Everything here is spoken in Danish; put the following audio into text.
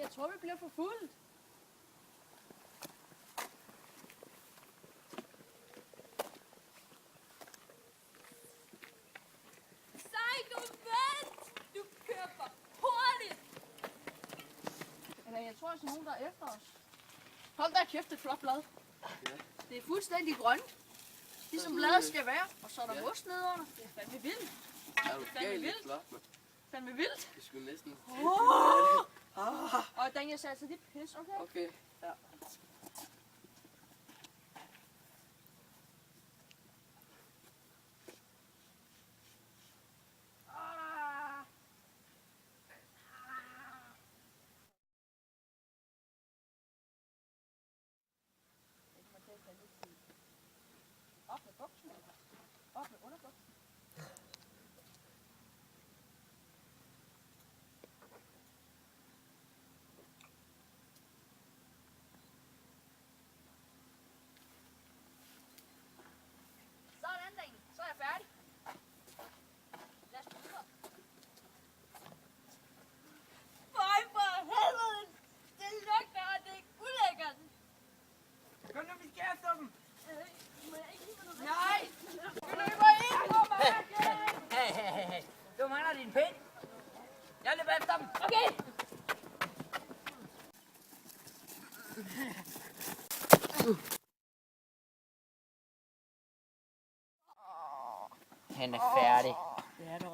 Jeg tror, vi bliver for fuldt. Sej, du vent! Du kører for hurtigt! Eller jeg tror, der er nogen, der er efter os. Hold da kæft, et flot blad. Ja. Det er fuldstændig grønt. Ligesom bladet skal være. Og så er der mos nedenunder. Det er fandme vildt. Er du galt lidt flot, mand? Fandme vildt. Det skulle næsten... Og Daniel sagde altså, det er pis, okay? Okay. Ja. Op med buksen. Op med underbuksen. Sådan, Daniel. Så er jeg færdig. Lad os gå videre. Føj for helvede! Det lugter, og det er ulækkert! Kom nu, vi skal efter dem. Må jeg ikke hive noget? Nej! Vi løber ind på marken! Hey. Du mangler din pind. Jeg løber efter dem. Okay! Han er færdig. Det er du